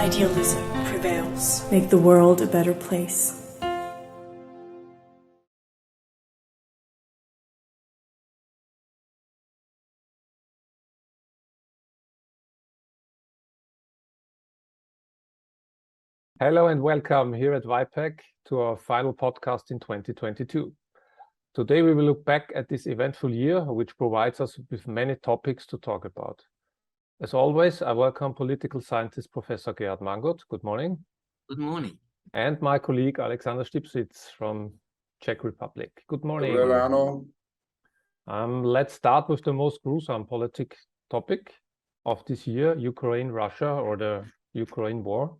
Idealism prevails. Make the world a better place. Hello and welcome here at WIPEC to our final podcast in 2022. Today we will look back at this eventful year, which provides us with many topics to talk about. As always, I welcome political scientist Professor Gerhard Mangot. Good morning. Good morning. And my colleague Alexander Stipsitz from Czech Republic. Good morning. Hello. Let's start with the most gruesome politic topic of this year, Ukraine-Russia, or the Ukraine war.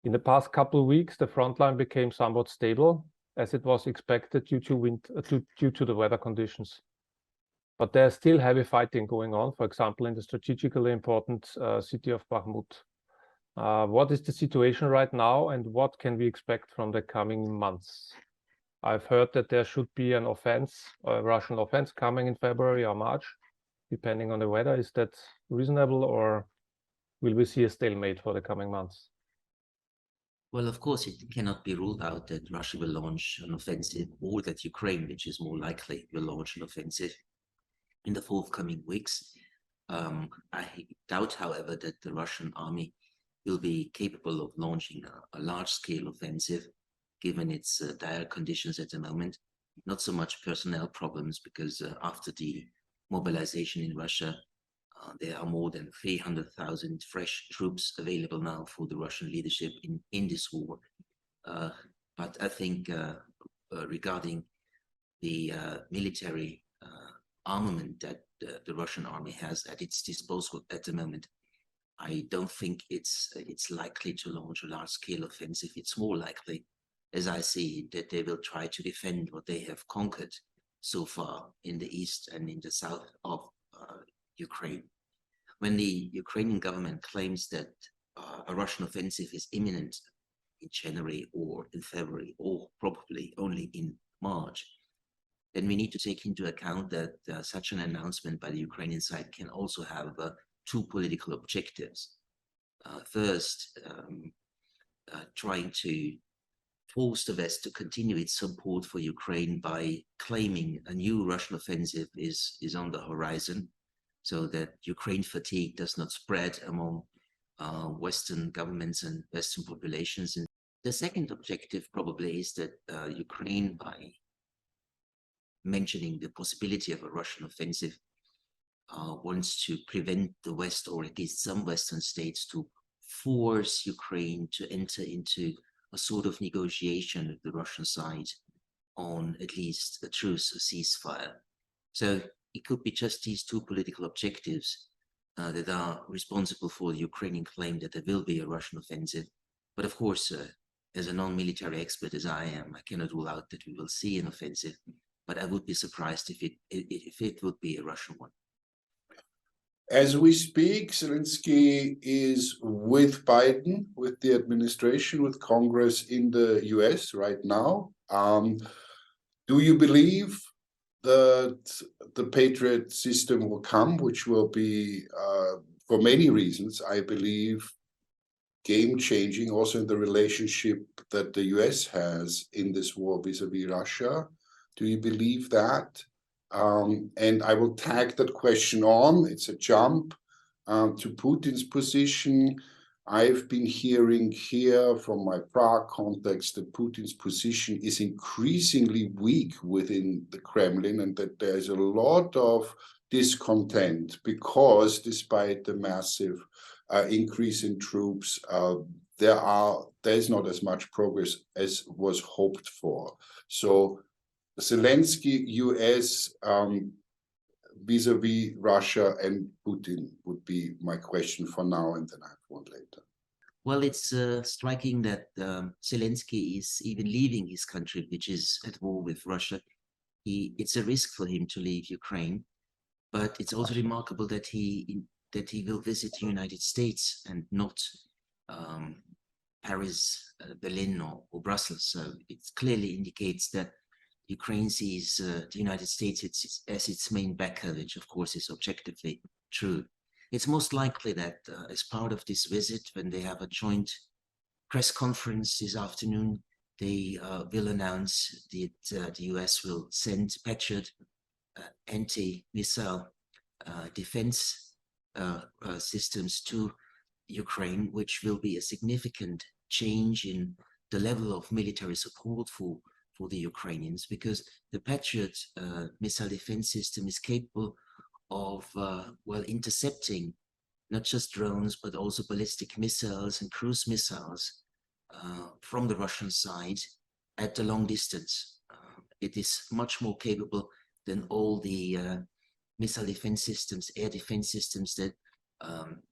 In the past couple of weeks, the front line became somewhat stable, as it was expected due to the weather conditions. But there's still heavy fighting going on, for example, in the strategically important city of Bakhmut. What is the situation right now, and what can we expect from the coming months? I've heard that there should be an offense, a Russian offense coming in February or March, depending on the weather. Is that reasonable, or will we see a stalemate for the coming months? Well, of course, it cannot be ruled out that Russia will launch an offensive, or that Ukraine, which is more likely, will launch an offensive in the forthcoming weeks. I doubt, however, that the Russian army will be capable of launching a large-scale offensive, given its dire conditions at the moment. Not so much personnel problems, because after the mobilization in Russia, there are more than 300,000 fresh troops available now for the Russian leadership in this war. But I think regarding the military armament that the Russian army has at its disposal at the moment, I don't think it's likely to launch a large-scale offensive. It's more likely, as I see, that they will try to defend what they have conquered so far in the east and in the south of Ukraine. When the Ukrainian government claims that a Russian offensive is imminent in January or in February, or probably only in March, then we need to take into account that such an announcement by the Ukrainian side can also have two political objectives. First, trying to force the West to continue its support for Ukraine by claiming a new Russian offensive is on the horizon, so that Ukraine fatigue does not spread among Western governments and Western populations. And the second objective probably is that Ukraine, by mentioning the possibility of a Russian offensive, wants to prevent the West, or at least some Western states, to force Ukraine to enter into a sort of negotiation with the Russian side on at least a truce, a ceasefire. So it could be just these two political objectives that are responsible for the Ukrainian claim that there will be a Russian offensive. But of course, as a non-military expert as I am, I cannot rule out that we will see an offensive, but I would be surprised if it would be a Russian one. As we speak, Zelensky is with Biden, with the administration, with Congress in the US right now. Do you believe that the Patriot system will come, which will be, for many reasons, I believe, game-changing, also in the relationship that the US has in this war vis-a-vis Russia? Do you believe that? And I will tag that question on, it's a jump, to Putin's position. I've been hearing here from my Prague context that Putin's position is increasingly weak within the Kremlin, and that there's a lot of discontent because despite the massive increase in troops, there's not as much progress as was hoped for. So Zelensky, US, vis-a-vis Russia and Putin would be my question for now, and then I have one later. Well, it's striking that Zelensky is even leaving his country, which is at war with Russia. It's a risk for him to leave Ukraine, but it's also remarkable that he will visit the United States and not Paris, Berlin, or Brussels. So it clearly indicates that Ukraine sees the United States as its main backer, which of course is objectively true. It's most likely that as part of this visit, when they have a joint press conference this afternoon, they will announce that the US will send Patriot anti-missile defense systems to Ukraine, which will be a significant change in the level of military support for the Ukrainians, because the Patriot missile defense system is capable of intercepting not just drones, but also ballistic missiles and cruise missiles from the Russian side at a long distance. It is much more capable than all the missile defense systems, air defense systems that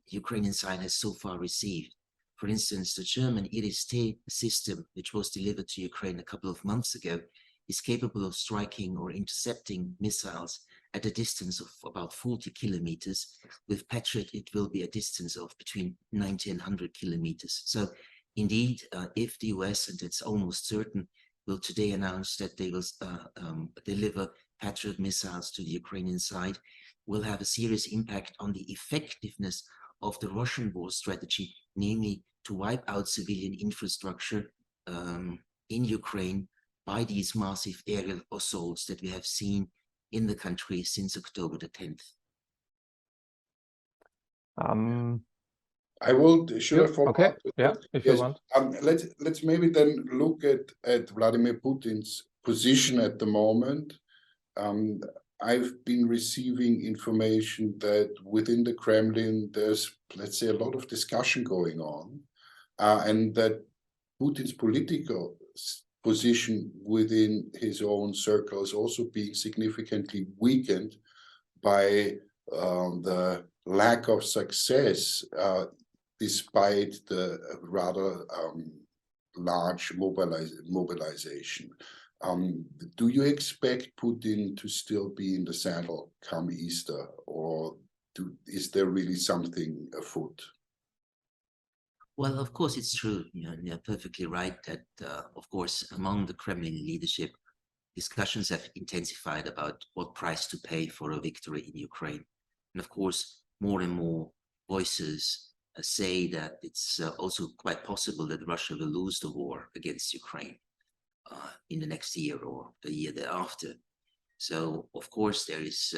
Ukrainian side has so far received. For instance, the German Iris-T system, which was delivered to Ukraine a couple of months ago, is capable of striking or intercepting missiles at a distance of about 40 kilometers. With Patriot, it will be a distance of between 90 and 100 kilometers. So indeed, if the US, and it's almost certain, will today announce that they will deliver Patriot missiles to the Ukrainian side, will have a serious impact on the effectiveness of the Russian war strategy, namely to wipe out civilian infrastructure in Ukraine by these massive aerial assaults that we have seen in the country since October the 10th. I will, should I follow okay, up? yeah, if you want. Let's maybe then look at Vladimir Putin's position at the moment. I've been receiving information that within the Kremlin, there's, let's say, a lot of discussion going on, and that Putin's political position within his own circle is also being significantly weakened by the lack of success, despite the rather large mobilization. Do you expect Putin to still be in the saddle come Easter, or is there really something afoot? Well, of course, it's true. You're perfectly right that, of course, among the Kremlin leadership, discussions have intensified about what price to pay for a victory in Ukraine. And of course, more and more voices say that it's also quite possible that Russia will lose the war against Ukraine in the next year or the year thereafter. So, of course, there is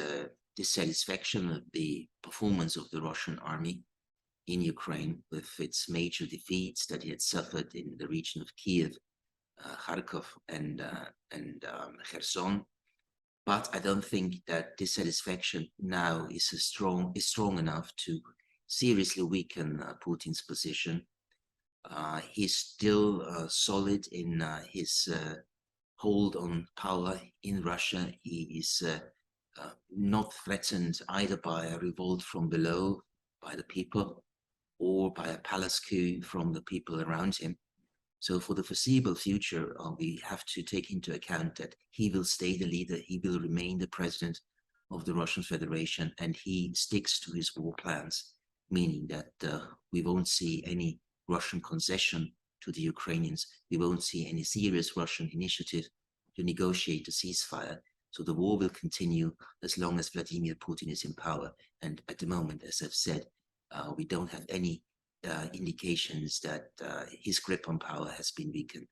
dissatisfaction of the performance of the Russian army in Ukraine with its major defeats that it had suffered in the region of Kiev, Kharkov, and Kherson. But I don't think that dissatisfaction now is strong enough to seriously weaken Putin's position. He's still solid in his hold on power in Russia. He is not threatened either by a revolt from below, by the people, or by a palace coup from the people around him. So for the foreseeable future, we have to take into account that he will stay the leader, he will remain the president of the Russian Federation, and he sticks to his war plans, meaning that we won't see any Russian concession to the Ukrainians. We won't see any serious Russian initiative to negotiate a ceasefire. So the war will continue as long as Vladimir Putin is in power. And at the moment, as I've said, we don't have any indications that his grip on power has been weakened.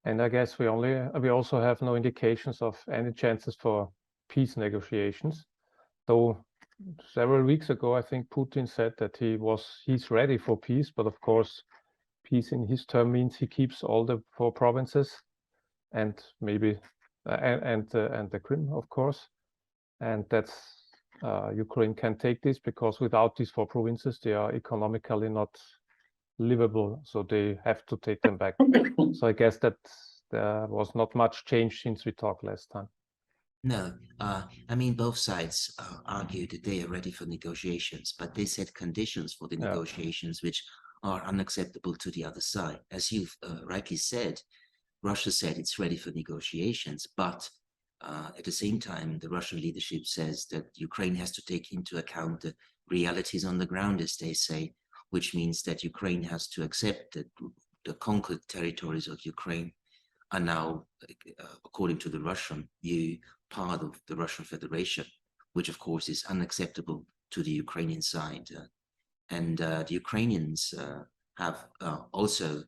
And I guess we also have no indications of any chances for peace negotiations. Though several weeks ago, I think Putin said that he's ready for peace, but of course, peace in his term means he keeps all the 4 provinces, and maybe and the Crimea, of course, and that's Ukraine can take this, because without these 4 provinces, they are economically not livable, so they have to take them back. So I guess that there was not much change since we talked last time. No, I mean, both sides argued that they are ready for negotiations, but they set conditions for the negotiations which are unacceptable to the other side. As you've rightly said, Russia said it's ready for negotiations, but at the same time, the Russian leadership says that Ukraine has to take into account the realities on the ground, as they say, which means that Ukraine has to accept that the conquered territories of Ukraine are now, according to the Russian view, part of the Russian Federation, which of course is unacceptable to the Ukrainian side. And the Ukrainians have also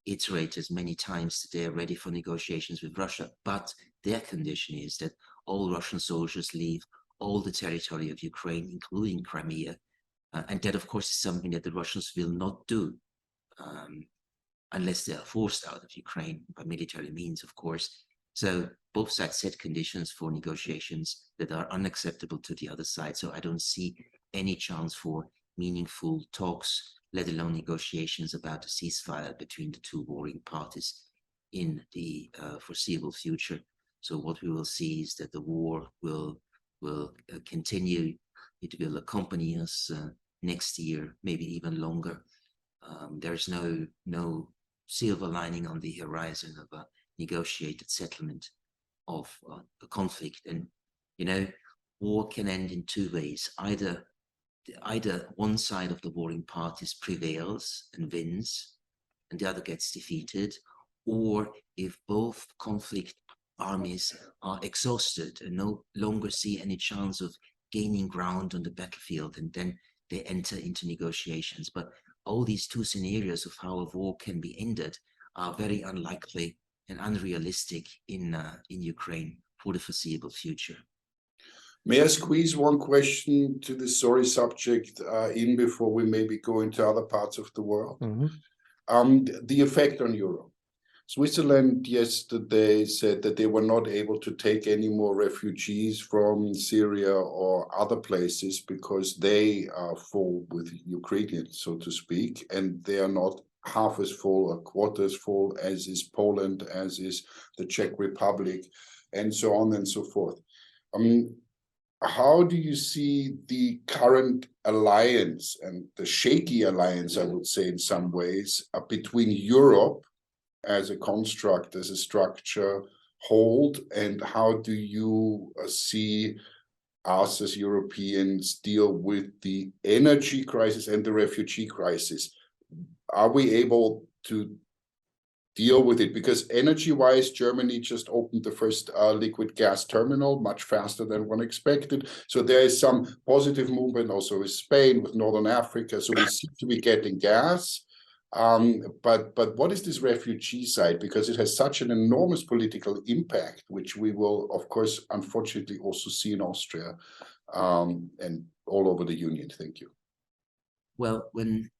iterated many times that they are ready for negotiations with Russia, but their condition is that all Russian soldiers leave all the territory of Ukraine, including Crimea. And that, of course, is something that the Russians will not do unless they are forced out of Ukraine by military means, of course. So both sides set conditions for negotiations that are unacceptable to the other side. So I don't see any chance for meaningful talks, let alone negotiations about a ceasefire between the two warring parties in the foreseeable future. So what we will see is that the war will continue. It will accompany us next year, maybe even longer. There's no silver lining on the horizon of a negotiated settlement of the conflict. And, you know, war can end in two ways. Either one side of the warring parties prevails and wins, and the other gets defeated, or if both conflict armies are exhausted and no longer see any chance of gaining ground on the battlefield, and then they enter into negotiations. But all these two scenarios of how a war can be ended are very unlikely and unrealistic in Ukraine for the foreseeable future. May I squeeze one question to this sorry subject in before we maybe go into other parts of the world? The effect on Europe. Switzerland yesterday said that they were not able to take any more refugees from Syria or other places because they are full with Ukrainians, so to speak, and they are not half as full or quarter as full as is Poland, as is the Czech Republic, and so on and so forth. How do you see the current alliance and the shaky alliance, I would say in some ways, between Europe as a construct, as a structure, hold, and how do you see us as Europeans deal with the energy crisis and the refugee crisis? Are we able to deal with it? Because energy-wise, Germany just opened the first liquid gas terminal much faster than one expected. So there is some positive movement also with Spain, with Northern Africa. So we seem to be getting gas. But what is this refugee side? Because it has such an enormous political impact, which we will, of course, unfortunately also see in Austria and all over the Union. Thank you. Well, when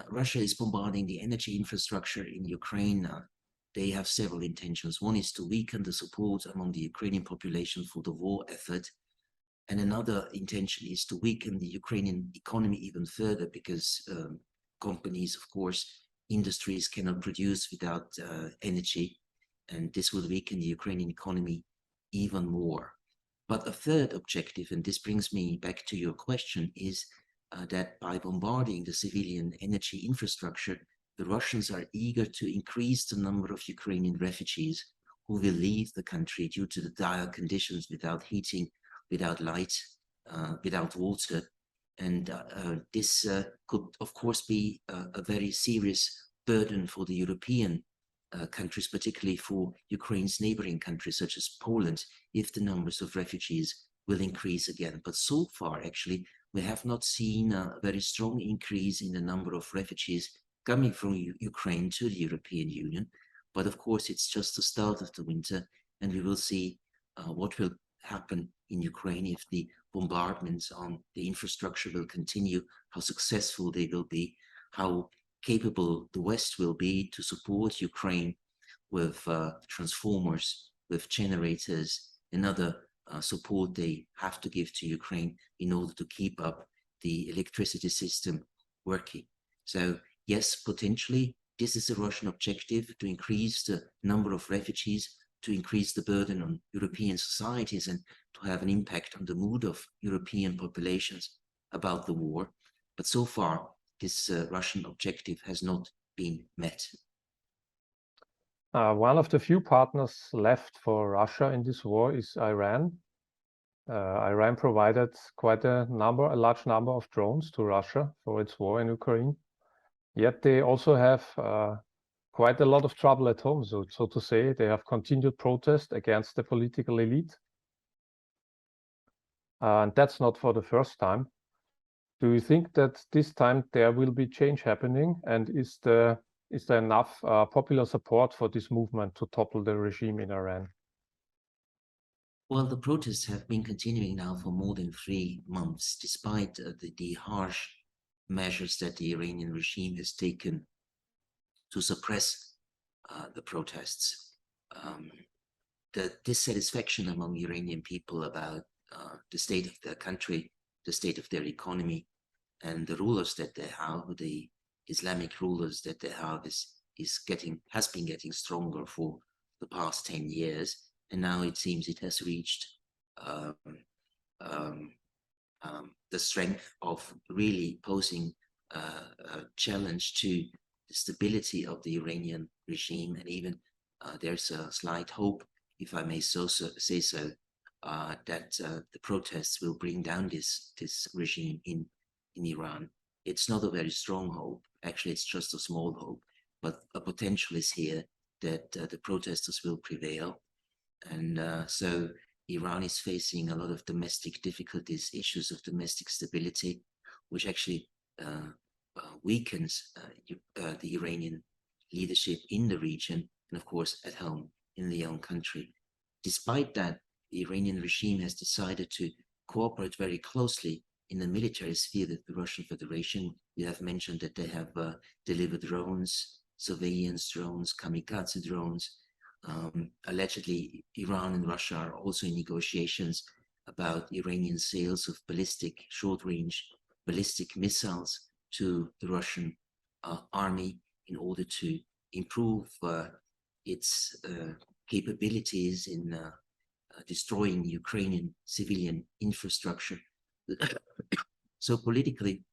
Russia is bombarding the energy infrastructure in Ukraine, they have several intentions. One is to weaken the support among the Ukrainian population for the war effort. And another intention is to weaken the Ukrainian economy even further because companies, of course, industries cannot produce without energy. And this will weaken the Ukrainian economy even more. But a third objective, and this brings me back to your question, is that by bombarding the civilian energy infrastructure, the Russians are eager to increase the number of Ukrainian refugees who will leave the country due to the dire conditions without heating, without light, without water. And this could, of course, be a very serious burden for the European countries, particularly for Ukraine's neighboring countries, such as Poland, if the numbers of refugees will increase again. But so far, actually, we have not seen a very strong increase in the number of refugees coming from Ukraine to the European Union. But of course, it's just the start of the winter, and we will see what will happen in Ukraine if the bombardments on the infrastructure will continue, how successful they will be, how capable the West will be to support Ukraine with transformers, with generators, and other support they have to give to Ukraine in order to keep up the electricity system working. So yes, potentially this is a Russian objective, to increase the number of refugees, to increase the burden on European societies, and to have an impact on the mood of European populations about the war. But so far, this Russian objective has not been met. One of the few partners left for Russia in this war is Iran. Iran provided quite a large number of drones to Russia for its war in Ukraine. Yet they also have quite a lot of trouble at home, so to say. They have continued protest against the political elite. And that's not for the first time. Do you think that this time there will be change happening? And is there enough popular support for this movement to topple the regime in Iran? Well, the protests have been continuing now for more than 3 months, despite the harsh measures that the Iranian regime has taken to suppress the protests. The dissatisfaction among Iranian people about the state of their country, the state of their economy, and the rulers that they have, the Islamic rulers that they have, has been getting stronger for the past 10 years. And now it seems it has reached the strength of really posing a challenge to the stability of the Iranian regime. And even there's a slight hope, if I may say so, that the protests will bring down this regime in Iran. It's not a very strong hope. Actually, it's just a small hope. But a potential is here that the protesters will prevail. And so Iran is facing a lot of domestic difficulties, issues of domestic stability, which actually weakens the Iranian leadership in the region and, of course, at home in the own country. Despite that, the Iranian regime has decided to cooperate very closely in the military sphere with the Russian Federation. You have mentioned that they have delivered drones, surveillance drones, kamikaze drones. Allegedly, Iran and Russia are also in negotiations about Iranian sales of short-range ballistic missiles to the Russian army in order to improve its capabilities in destroying Ukrainian civilian infrastructure. So politically,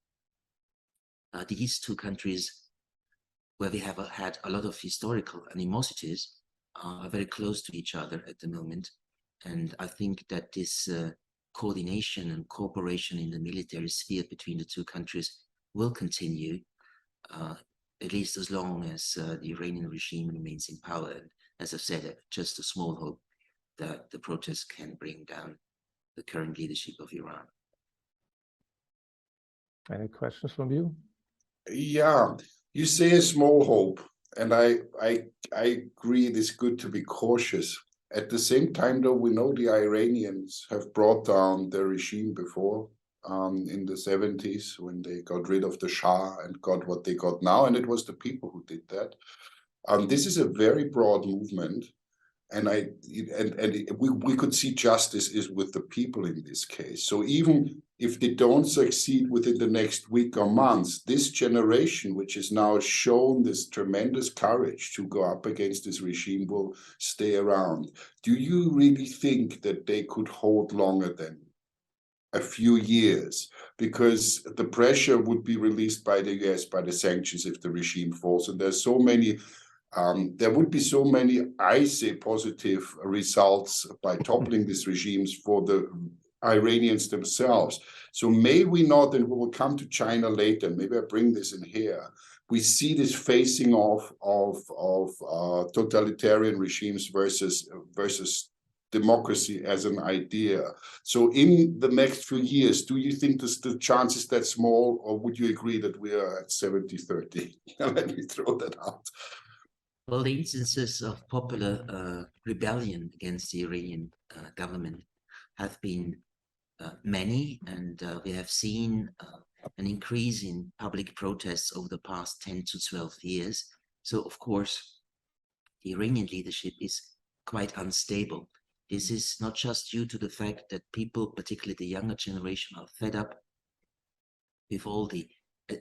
these two countries, where we have had a lot of historical animosities, are very close to each other at the moment. And I think that this coordination and cooperation in the military sphere between the two countries will continue, at least as long as the Iranian regime remains in power. And as I've said, just a small hope that the protests can bring down the current leadership of Iran. Any questions from you? Yeah, you say a small hope, and I agree it is good to be cautious. At the same time, though, we know the Iranians have brought down the regime before, in the 70s, when they got rid of the Shah and got what they got now, and it was the people who did that. This is a very broad movement, and we could see justice is with the people in this case. So even if they don't succeed within the next week or months, this generation, which has now shown this tremendous courage to go up against this regime, will stay around. Do you really think that they could hold longer than a few years? Because the pressure would be released by the US, by the sanctions, if the regime falls. And there's so many there would be so many, I say, positive results by toppling these regimes for the Iranians themselves. So may we not, and we will come to China later, maybe I bring this in here, we see this facing off of totalitarian regimes versus democracy as an idea. So in the next few years, do you think the chance is that small, or would you agree that we are at 70-30? Let me throw that out. Well, the instances of popular rebellion against the Iranian government have been many, and we have seen an increase in public protests over the past 10 to 12 years. So, of course, the Iranian leadership is quite unstable. This is not just due to the fact that people, particularly the younger generation, are fed up with all the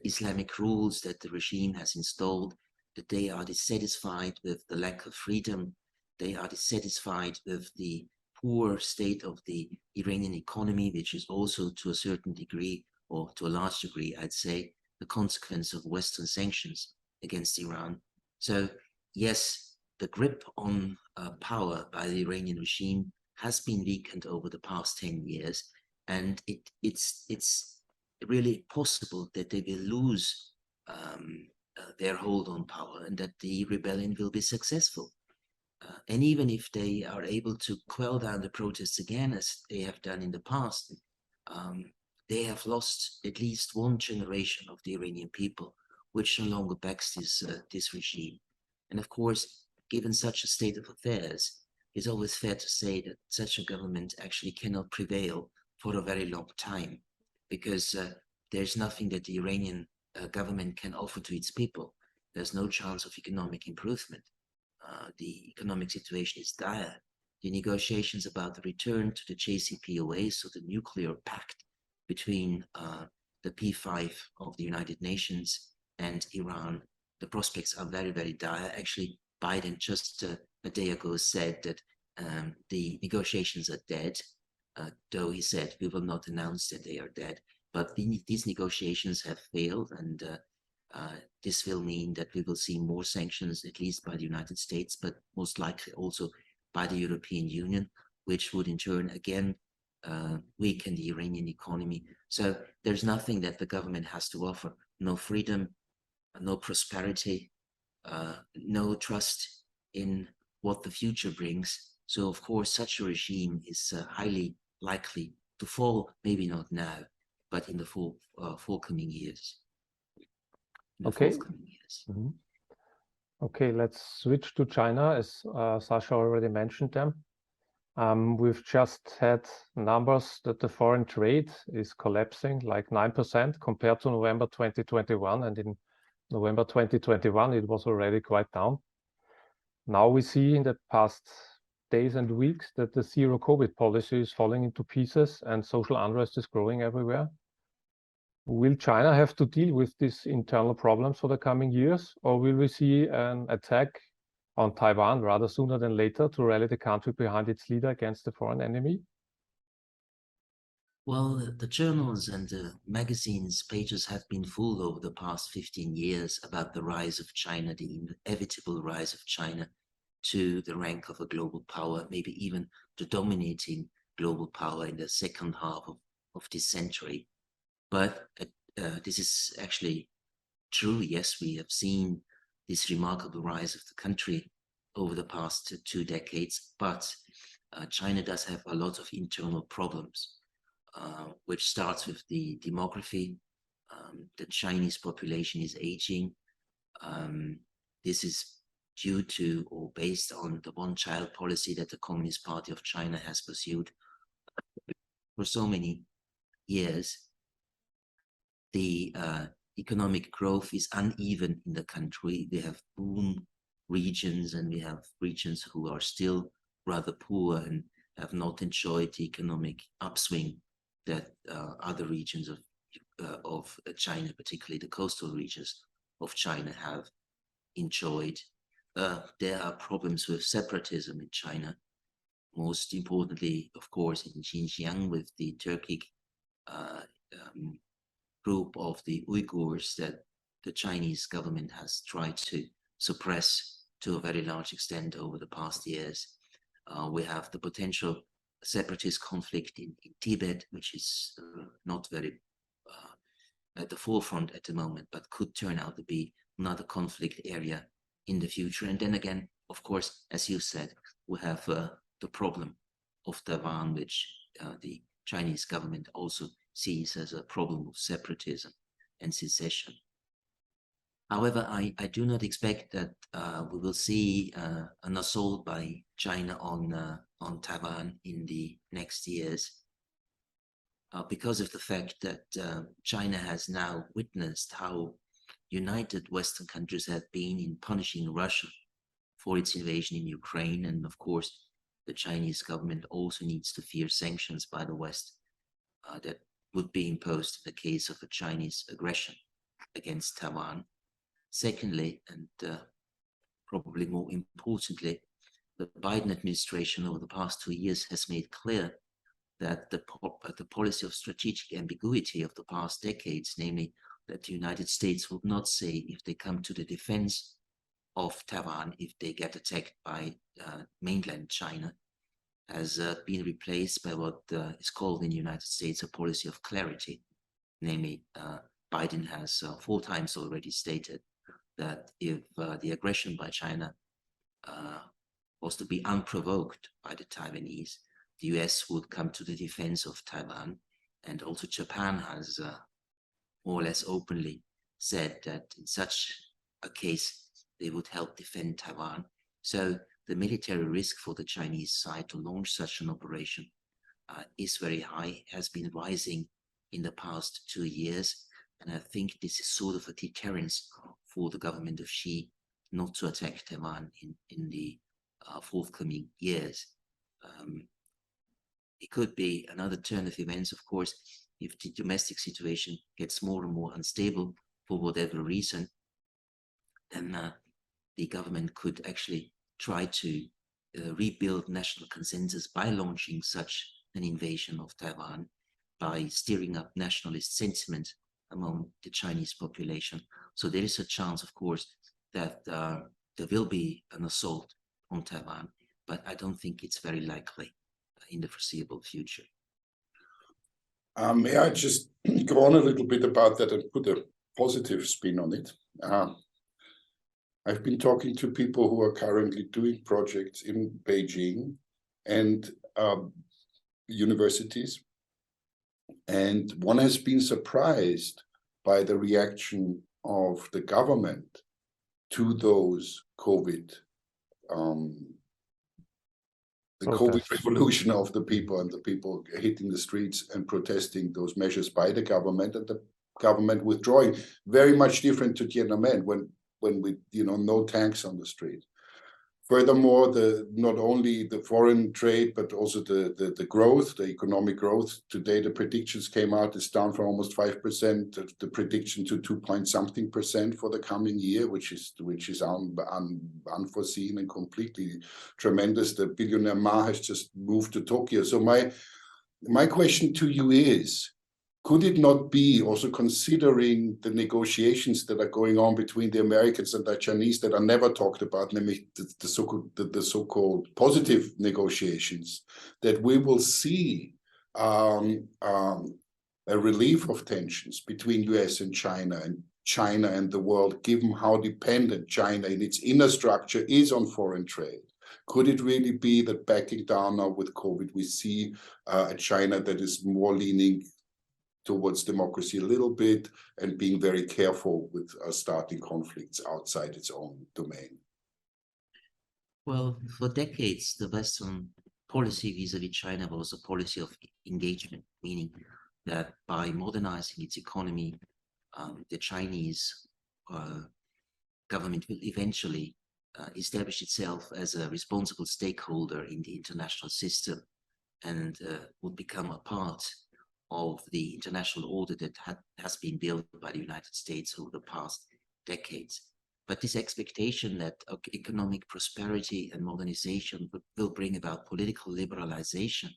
Islamic rules that the regime has installed, that they are dissatisfied with the lack of freedom, they are dissatisfied with the poor state of the Iranian economy, which is also to a certain degree, or to a large degree, I'd say, the consequence of Western sanctions against Iran. So yes, the grip on power by the Iranian regime has been weakened over the past 10 years, and it's really possible that they will lose their hold on power, and that the rebellion will be successful. And even if they are able to quell down the protests again, as they have done in the past, they have lost at least one generation of the Iranian people, which no longer backs this regime. And of course, given such a state of affairs, it's always fair to say that such a government actually cannot prevail for a very long time, because there's nothing that the Iranian government can offer to its people. There's no chance of economic improvement. The economic situation is dire. The negotiations about the return to the JCPOA, so the nuclear pact between the P5 of the United Nations and Iran, the prospects are very, very dire. Actually, Biden just a day ago said that the negotiations are dead, though he said we will not announce that they are dead. But these negotiations have failed, and this will mean that we will see more sanctions, at least by the United States, but most likely also by the European Union, which would in turn again weaken the Iranian economy. So there's nothing that the government has to offer. No freedom, no prosperity, no trust in what the future brings. So of course, such a regime is highly likely to fall, maybe not now, but in the forthcoming years. Okay. Forthcoming years. Mm-hmm. Okay, let's switch to China, as Sasha already mentioned them. We've just had numbers that the foreign trade is collapsing like 9% compared to November 2021, and in November 2021 it was already quite down. Now we see in the past days and weeks that the zero COVID policy is falling into pieces and social unrest is growing everywhere. Will China have to deal with these internal problems for the coming years, or will we see an attack on Taiwan rather sooner than later to rally the country behind its leader against the foreign enemy? Well, the journals and the magazines' pages have been full over the past 15 years about the rise of China, the inevitable rise of China to the rank of a global power, maybe even the dominating global power in the second half of this century. But this is actually true. Yes, we have seen this remarkable rise of the country over the past 2 decades, but China does have a lot of internal problems, which starts with the demography. The Chinese population is aging. This is due to or based on the one-child policy that the Communist Party of China has pursued for so many years. The economic growth is uneven in the country. We have boom regions and we have regions who are still rather poor and have not enjoyed the economic upswing that other regions of China, particularly the coastal regions of China, have enjoyed. There are problems with separatism in China, most importantly, of course, in Xinjiang with the Turkic group of the Uyghurs that the Chinese government has tried to suppress to a very large extent over the past years. We have the potential separatist conflict in Tibet, which is not very at the forefront at the moment, but could turn out to be another conflict area in the future. And then again, of course, as you said, we have the problem of Taiwan, which the Chinese government also sees as a problem of separatism and secession. However, I do not expect that we will see an assault by China on Taiwan in the next years, because of the fact that China has now witnessed how united Western countries have been in punishing Russia for its invasion in Ukraine. And of course, the Chinese government also needs to fear sanctions by the West that would be imposed in the case of a Chinese aggression against Taiwan. Secondly, and probably more importantly, the Biden administration over the past 2 years has made clear that the policy of strategic ambiguity of the past decades, namely that the United States would not say if they come to the defense of Taiwan if they get attacked by mainland China, has been replaced by what is called in the United States a policy of clarity. Namely, Biden has 4 times already stated that if the aggression by China was to be unprovoked by the Taiwanese, the US would come to the defense of Taiwan. And also Japan has more or less openly said that in such a case, they would help defend Taiwan. So the military risk for the Chinese side to launch such an operation is very high, has been rising in the past 2 years. And I think this is sort of a deterrence for the government of Xi not to attack Taiwan in the forthcoming years. It could be another turn of events, of course, if the domestic situation gets more and more unstable for whatever reason, then the government could actually try to rebuild national consensus by launching such an invasion of Taiwan, by stirring up nationalist sentiment among the Chinese population. So there is a chance, of course, that there will be an assault on Taiwan, but I don't think it's very likely in the foreseeable future. May I just go on a little bit about that and put a positive spin on it? I've been talking to people who are currently doing projects in Beijing and universities, and one has been surprised by the reaction of the government to those COVID, the COVID revolution of the people, and the people hitting the streets and protesting those measures by the government, and the government withdrawing. Very much different to Tiananmen when we, no tanks on the street. Furthermore, not only the foreign trade, but also the growth, the economic growth. Today, the predictions came out, it's down from almost 5%, the prediction to 2-point-something% for the coming year, which is unforeseen and completely tremendous. The billionaire Ma has just moved to Tokyo. So my question to you is, could it not be, also considering the negotiations that are going on between the Americans and the Chinese that are never talked about, namely the so-called positive negotiations, that we will see a relief of tensions between US and China and the world, given how dependent China in its inner structure is on foreign trade? Could it really be that backing down now with COVID, we see a China that is more leaning towards democracy a little bit and being very careful with starting conflicts outside its own domain? Well, for decades, the Western policy vis-à-vis China was a policy of engagement, meaning that by modernizing its economy, the Chinese government will eventually establish itself as a responsible stakeholder in the international system and would become a part of the international order that has been built by the United States over the past decades. But this expectation that economic prosperity and modernization will bring about political liberalization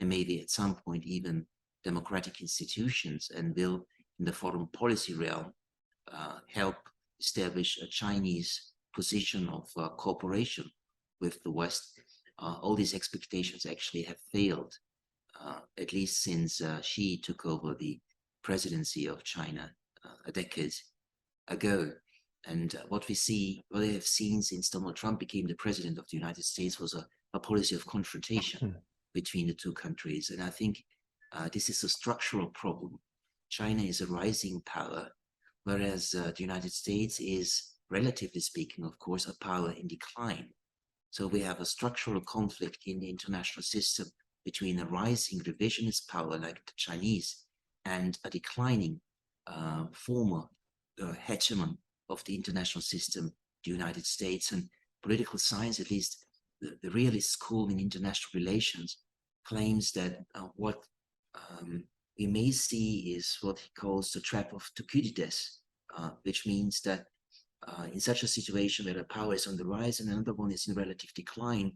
and maybe at some point even democratic institutions, and will in the foreign policy realm help establish a Chinese position of cooperation with the West, all these expectations actually have failed. At least since Xi took over the presidency of China a decade ago. And what we have seen since Donald Trump became the president of the United States was a policy of confrontation between the two countries. And I think this is a structural problem. China is a rising power, whereas the United States is, relatively speaking, of course, a power in decline. So we have a structural conflict in the international system between a rising revisionist power like the Chinese and a declining former hegemon of the international system, the United States. And political science, at least the realist school in international relations, claims that what we may see is what he calls the trap of Thucydides, which means that in such a situation where a power is on the rise and another one is in relative decline,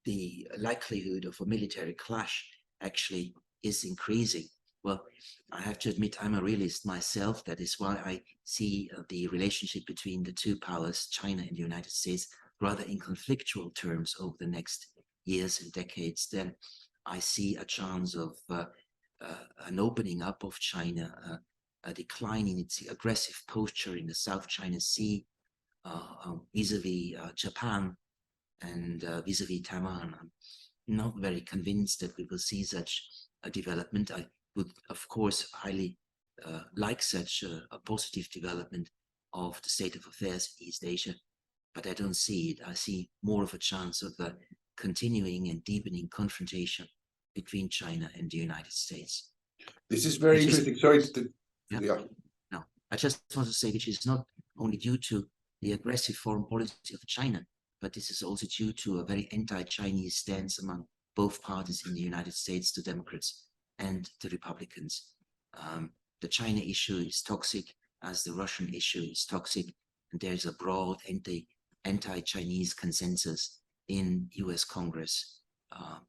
the likelihood of a military clash actually is increasing. Well, I have to admit I'm a realist myself. That is why I see the relationship between the two powers, China and the United States, rather in conflictual terms over the next years and decades. Then I see a chance of an opening up of China, a decline in its aggressive posture in the South China Sea vis-a-vis Japan and vis-a-vis Taiwan. I'm not very convinced that we will see such development. I would, of course, highly like such a positive development of the state of affairs in East Asia, but I don't see it. I see more of a chance of a continuing and deepening confrontation between China and the United States. This is very interesting. Sorry. No, I just want to say, which is not only due to the aggressive foreign policy of China, but this is also due to a very anti-Chinese stance among both parties in the United States, the Democrats and the Republicans. The China issue is toxic, as the Russian issue is toxic, and there's a broad anti-Chinese consensus in US Congress.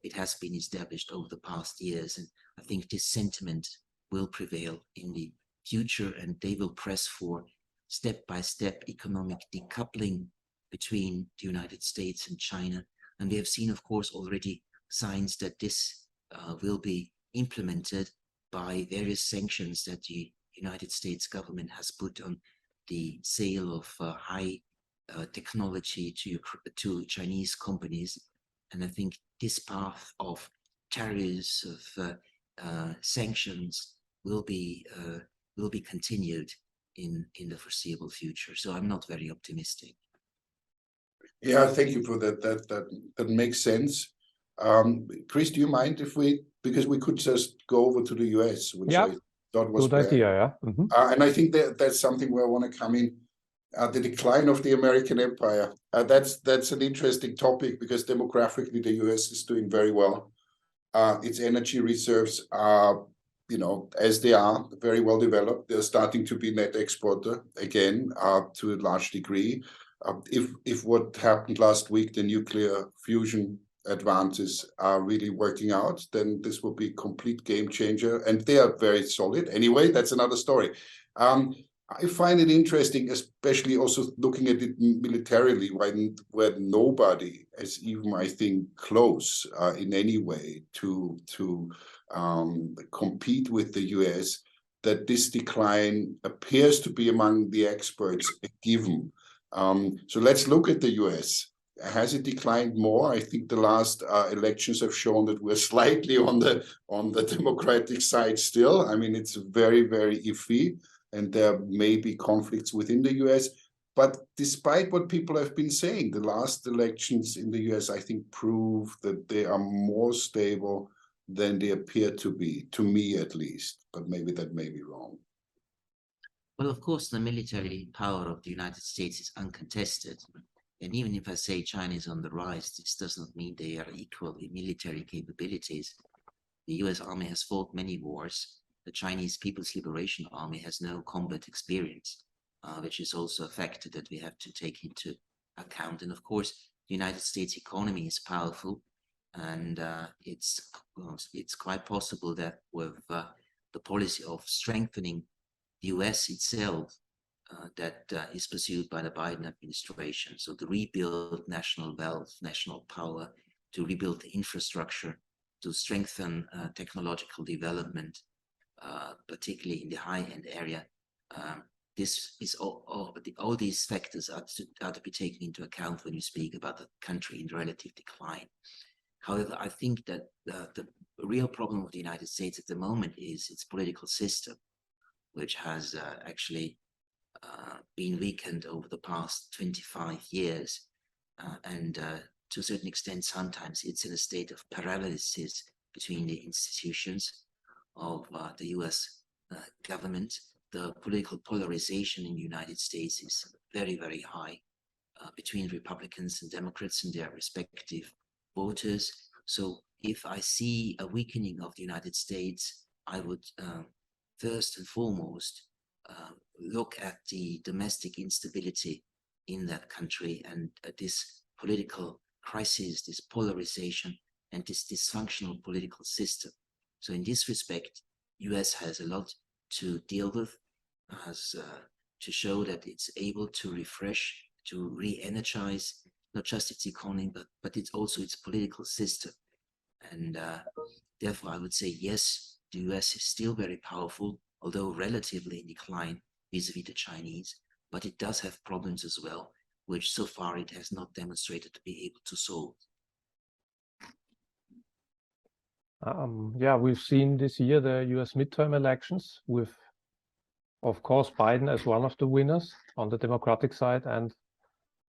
It has been established over the past years, and I think this sentiment will prevail in the future, and they will press for step-by-step economic decoupling between the United States and China. And we have seen, of course, already signs that this will be implemented by various sanctions that the United States government has put on the sale of high technology to Chinese companies. And I think this path of tariffs, of sanctions will be continued in the foreseeable future. So I'm not very optimistic. Yeah, thank you for that. That makes sense. Chris, do you mind if because we could just go over to the US, which I thought was good idea, yeah. Mm-hmm. And I think that's something where I want to come in. The decline of the American empire. That's an interesting topic, because demographically the US is doing very well. Its energy reserves are, as they are, very well developed. They're starting to be net exporter again, to a large degree. If what happened last week, the nuclear fusion advances are really working out, then this will be a complete game changer, and they are very solid. Anyway, that's another story. I find it interesting, especially also looking at it militarily, where nobody is even, I think, close in any way to compete with the US, that this decline appears to be among the experts a given. So let's look at the US. Has it declined more? I think the last elections have shown that we're slightly on the Democratic side still. I mean, it's very, very iffy, and there may be conflicts within the US. But despite what people have been saying, the last elections in the US, I think, prove that they are more stable than they appear to be, to me at least. But maybe that may be wrong. Well, of course, the military power of the United States is uncontested. And even if I say China is on the rise, this does not mean they are equal in military capabilities. The US Army has fought many wars. The Chinese People's Liberation Army has no combat experience, which is also a factor that we have to take into account. And of course, the United States economy is powerful, and it's quite possible that with the policy of strengthening the US itself, that is pursued by the Biden administration. So to rebuild national wealth, national power, to rebuild the infrastructure, to strengthen technological development, particularly in the high-end area. This is all these factors are to be taken into account when you speak about the country in relative decline. However, I think that the real problem of the United States at the moment is its political system, which has actually been weakened over the past 25 years. And to a certain extent, sometimes it's in a state of paralysis between the institutions of the US government. The political polarization in the United States is very, very high between Republicans and Democrats and their respective voters. So if I see a weakening of the United States, I would first and foremost look at the domestic instability in that country and this political crisis, this polarization, and this dysfunctional political system. So in this respect, US has a lot to deal with, has to show that it's able to refresh, to re-energize not just its economy, but it's also its political system. And therefore, I would say, yes, the US is still very powerful, although relatively in decline vis-a-vis the Chinese, but it does have problems as well, which so far it has not demonstrated to be able to solve. Yeah, we've seen this year the US midterm elections with, of course, Biden as one of the winners on the Democratic side, and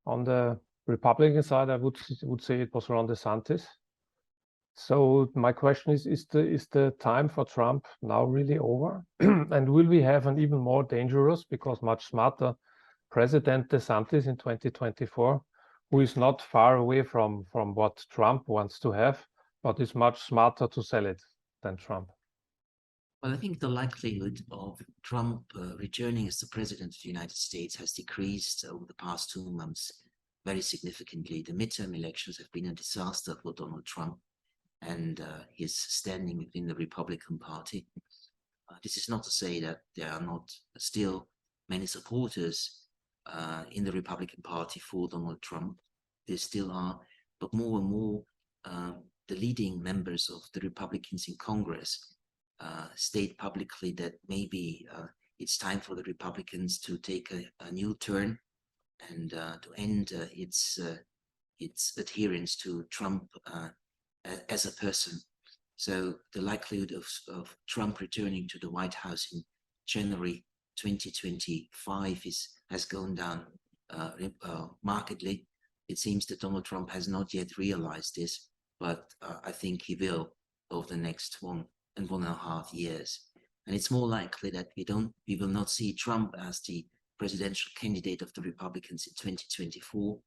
on the Republican side, I would say it was Ron DeSantis. So my question is the time for Trump now really over? And will we have an even more dangerous, because much smarter, President DeSantis in 2024, who is not far away from what Trump wants to have, but is much smarter to sell it than Trump? Well, I think the likelihood of Trump returning as the president of the United States has decreased over the past 2 months very significantly. The midterm elections have been a disaster for Donald Trump and his standing within the Republican Party. This is not to say that there are not still many supporters in the Republican Party for Donald Trump. There still are, but more and more the leading members of the Republicans in Congress state publicly that maybe it's time for the Republicans to take a new turn and to end its adherence to Trump as a person. So the likelihood of Trump returning to the White House in January 2025 has gone down markedly. It seems that Donald Trump has not yet realized this, but I think he will over the next 1.5 years. And it's more likely that we will not see Trump as the presidential candidate of the Republicans in 2024,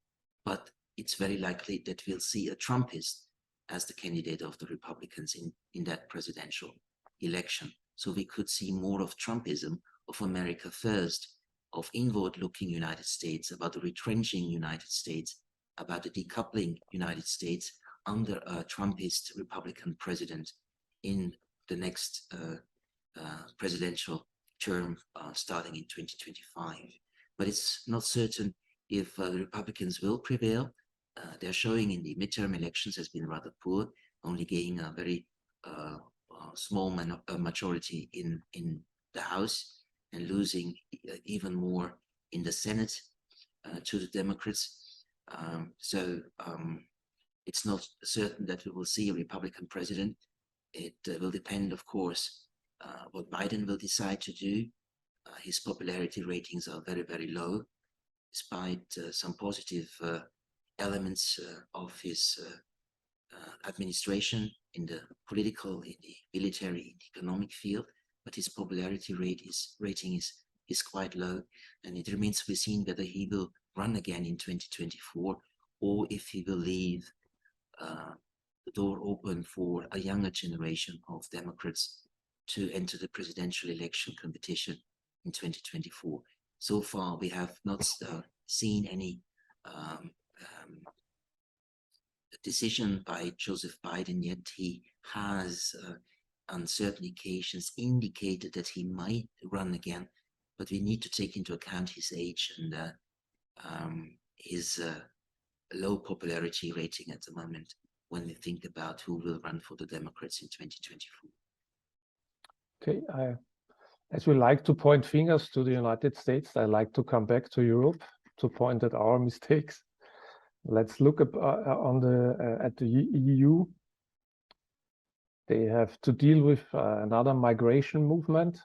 but it's very likely that we'll see a Trumpist as the candidate of the Republicans in that presidential election. So we could see more of Trumpism, of America first, of inward-looking United States, about the retrenching United States, about the decoupling United States under a Trumpist Republican president in the next presidential term starting in 2025. But it's not certain if the Republicans will prevail. Their showing in the midterm elections has been rather poor, only gaining a very small majority in the House and losing even more in the Senate to the Democrats. So it's not certain that we will see a Republican president. It will depend, of course, what Biden will decide to do. His popularity ratings are very, very low, despite some positive elements of his administration in the political, in the military, in the economic field. But his popularity rating is quite low, and it remains to be seen whether he will run again in 2024 or if he will leave the door open for a younger generation of Democrats to enter the presidential election competition in 2024. So far, we have not seen any decision by Joseph Biden yet. He has on certain occasions indicated that he might run again, but we need to take into account his age and his low popularity rating at the moment when we think about who will run for the Democrats in 2024. Okay, as we like to point fingers to the United States, I like to come back to Europe to point at our mistakes. Let's look at the EU. They have to deal with another migration movement,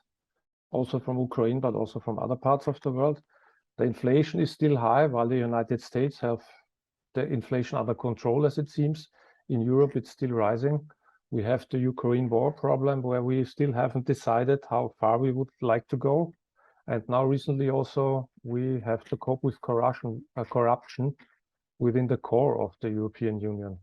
also from Ukraine, but also from other parts of the world. The inflation is still high, while the United States have the inflation under control, as it seems. In Europe, it's still rising. We have the Ukraine war problem, where we still haven't decided how far we would like to go. And now recently also, we have to cope with corruption within the core of the European Union.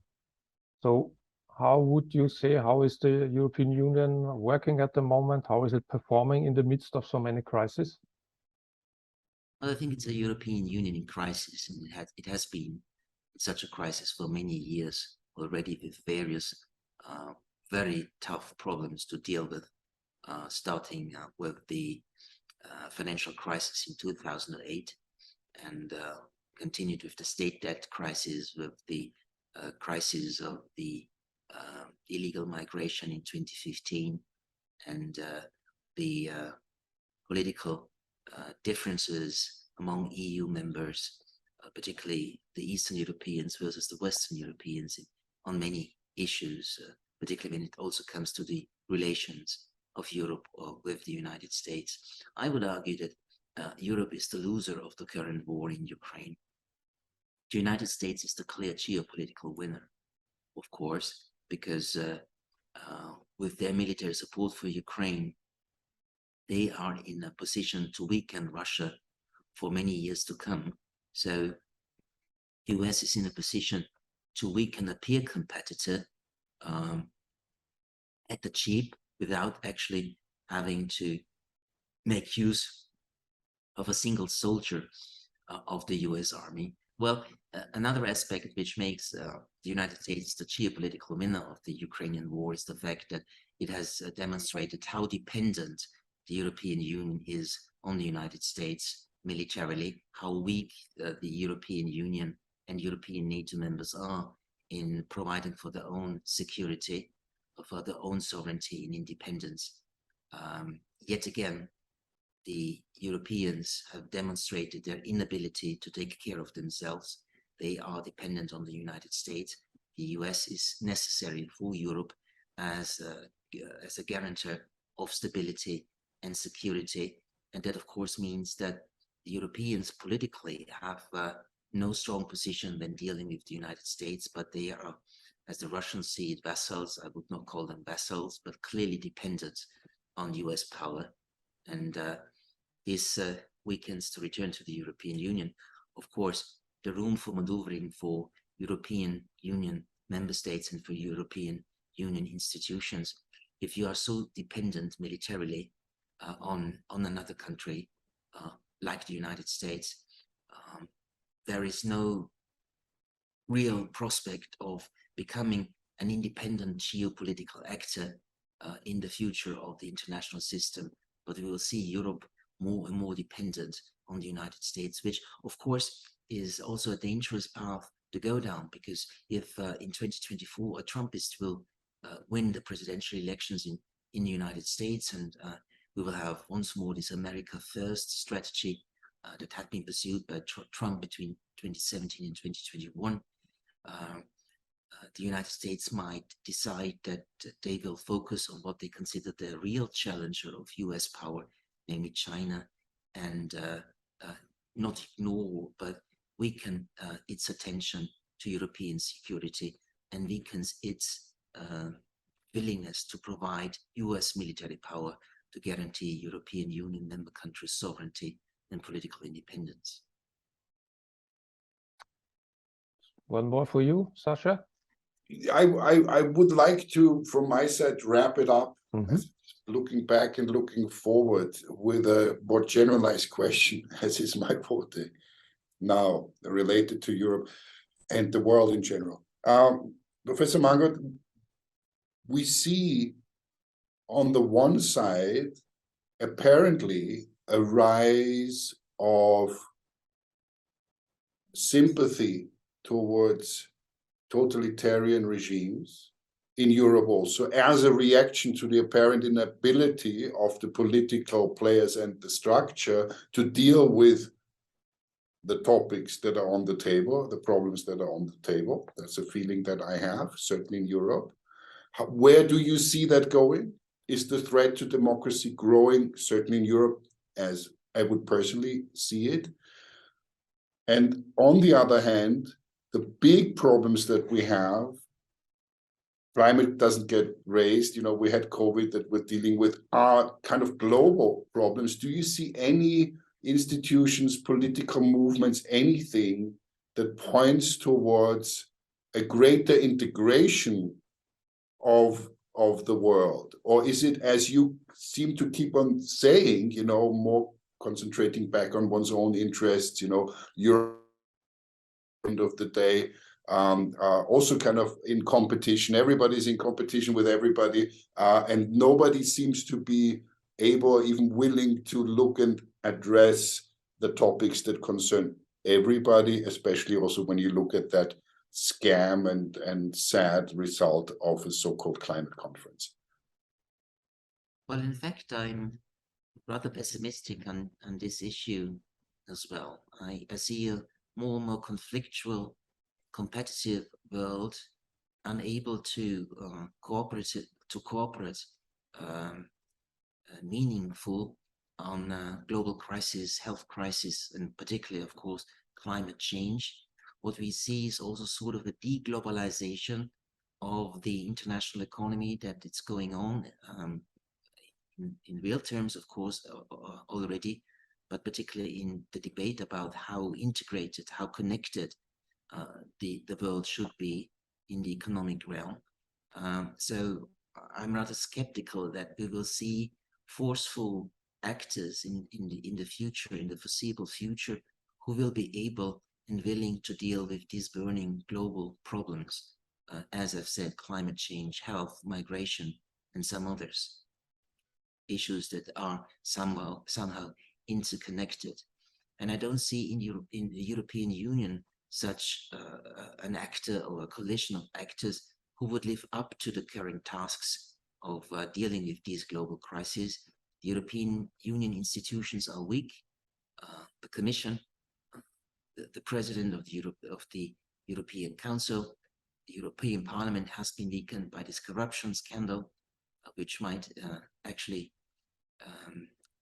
So how would you say, how is the European Union working at the moment? How is it performing in the midst of so many crises? Well, I think it's a European Union in crisis, and it has been in such a crisis for many years already, with various very tough problems to deal with, starting with the financial crisis in 2008 and continued with the state debt crisis, with the crisis of the illegal migration in 2015, and the political differences among EU members, particularly the Eastern Europeans versus the Western Europeans on many issues, particularly when it also comes to the relations of Europe with the United States. I would argue that Europe is the loser of the current war in Ukraine. The United States is the clear geopolitical winner, of course, because with their military support for Ukraine, they are in a position to weaken Russia for many years to come. So the US is in a position to weaken a peer competitor at the cheap without actually having to make use of a single soldier of the US Army. Well, another aspect which makes the United States the geopolitical winner of the Ukrainian war is the fact that it has demonstrated how dependent the European Union is on the United States militarily, how weak the European Union and European NATO members are in providing for their own security, for their own sovereignty and independence. Yet again, the Europeans have demonstrated their inability to take care of themselves. They are dependent on the United States. The US is necessary for Europe as a guarantor of stability and security. And that, of course, means that the Europeans politically have no strong position when dealing with the United States, but they are, as the Russians see it, vassals. I would not call them vassals, but clearly dependent on US power. And this weakens, to return to the European Union, of course, the room for maneuvering for European Union member states and for European Union institutions. If you are so dependent militarily on another country, like the United States, there is no real prospect of becoming an independent geopolitical actor in the future of the international system. But we will see Europe more and more dependent on the United States, which of course is also a dangerous path to go down, because if in 2024 a Trumpist will win the presidential elections in the United States, and we will have once more this America First strategy that had been pursued by Trump between 2017 and 2021, the United States might decide that they will focus on what they consider the real challenger of US power, namely China, and not ignore but weaken its attention to European security and weakens its willingness to provide US military power to guarantee European Union member countries' sovereignty and political independence. One more for you, Sasha. I would like to, from my side, wrap it up, Mm-hmm. looking back and looking forward with a more generalized question, as is my forte now, related to Europe and the world in general. Professor Mangold, we see on the one side, apparently, a rise of sympathy towards totalitarian regimes in Europe also, as a reaction to the apparent inability of the political players and the structure to deal with the topics that are on the table, the problems that are on the table. That's a feeling that I have, certainly in Europe. Where do you see that going? Is the threat to democracy growing, certainly in Europe, as I would personally see it? And on the other hand, the big problems that we have, climate doesn't get raised, we had COVID that we're dealing with, are kind of global problems. Do you see any institutions, political movements, anything that points towards a greater integration of the world? Or is it, as you seem to keep on saying, more concentrating back on one's own interests, Europe, end of the day, also kind of in competition. Everybody's in competition with everybody, and nobody seems to be able or even willing to look and address the topics that concern everybody, especially also when you look at that scam and sad result of a so-called climate conference. Well, in fact, I'm rather pessimistic on this issue as well. I see a more and more conflictual, competitive world unable to cooperate meaningful on global crisis, health crisis, and particularly, of course, climate change. What we see is also sort of a deglobalization of the international economy that it's going on in real terms, of course, already, but particularly in the debate about how integrated, how connected the world should be in the economic realm. So I'm rather skeptical that we will see forceful actors in the future, in the foreseeable future, who will be able and willing to deal with these burning global problems, as I've said, climate change, health, migration, and some others. Issues that are somehow interconnected. And I don't see in the European Union such an actor or a coalition of actors who would live up to the current tasks of dealing with these global crises. The European Union institutions are weak. The Commission, the President of the European Council, the European Parliament has been weakened by this corruption scandal, which might actually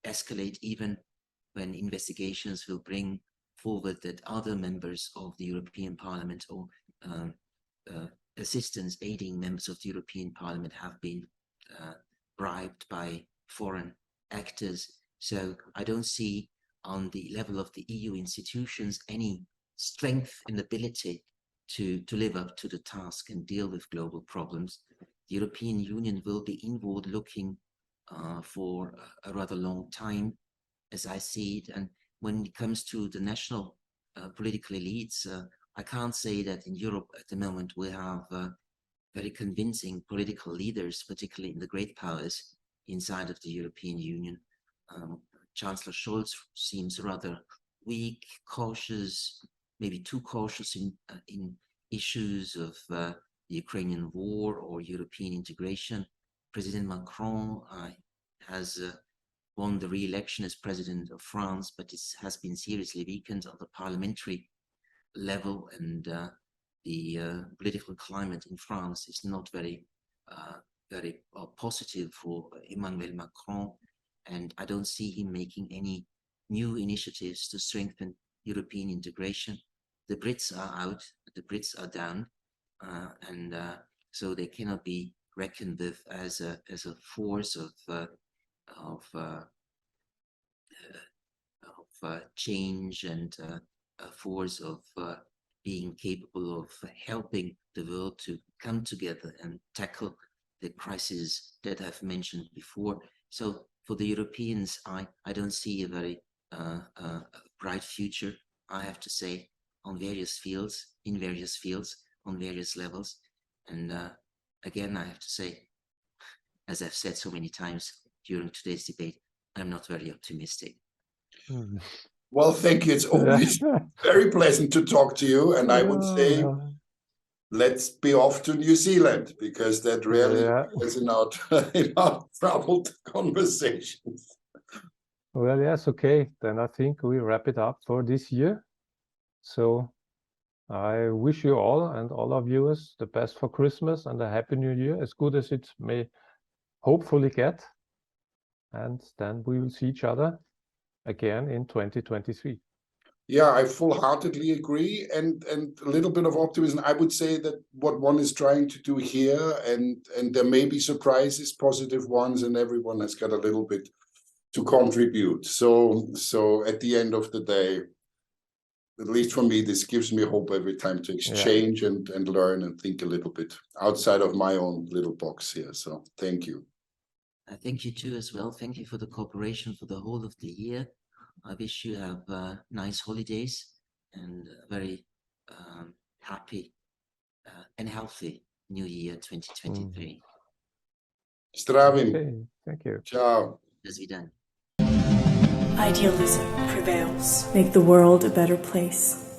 escalate even when investigations will bring forward that other members of the European Parliament or assistants aiding members of the European Parliament have been bribed by foreign actors. So I don't see on the level of the EU institutions any strength and ability to live up to the task and deal with global problems. The European Union will be inward looking for a rather long time, as I see it. And when it comes to the national political elites, I can't say that in Europe at the moment we have very convincing political leaders, particularly in the great powers inside of the European Union. Chancellor Scholz seems rather weak, cautious, maybe too cautious in issues of the Ukrainian war or European integration. President Macron has won the re-election as president of France, but it has been seriously weakened on the parliamentary level, and the political climate in France is not very positive for Emmanuel Macron, and I don't see him making any new initiatives to strengthen European integration. The Brits are out, the Brits are down, and so they cannot be reckoned with as a force of change and a force of being capable of helping the world to come together and tackle the crises that I've mentioned before. So for the Europeans, I don't see a very bright future, I have to say, on various fields, in various fields, on various levels. And again, I have to say, as I've said so many times during today's debate, I'm not very optimistic. Well, thank you. It's always very pleasant to talk to you. And I would say, let's be off to New Zealand, because that really is in our troubled conversations. Well, yes, okay. Then I think we wrap it up for this year. So I wish you all and all our viewers the best for Christmas and a happy new year, as good as it may hopefully get. And then we will see each other again in 2023. Yeah, I full-heartedly agree, and a little bit of optimism. I would say that what one is trying to do here, and there may be surprises, positive ones, and everyone has got a little bit to contribute. So at the end of the day, at least for me, this gives me hope every time to exchange and learn and think a little bit outside of my own little box here. So thank you. Thank you too as well. Thank you for the cooperation for the whole of the year. I wish you have nice holidays and a very happy and healthy New Year 2023. Zdravím. Okay, thank you. Ciao. Do svidaniya. Idealism prevails. Make the world a better place.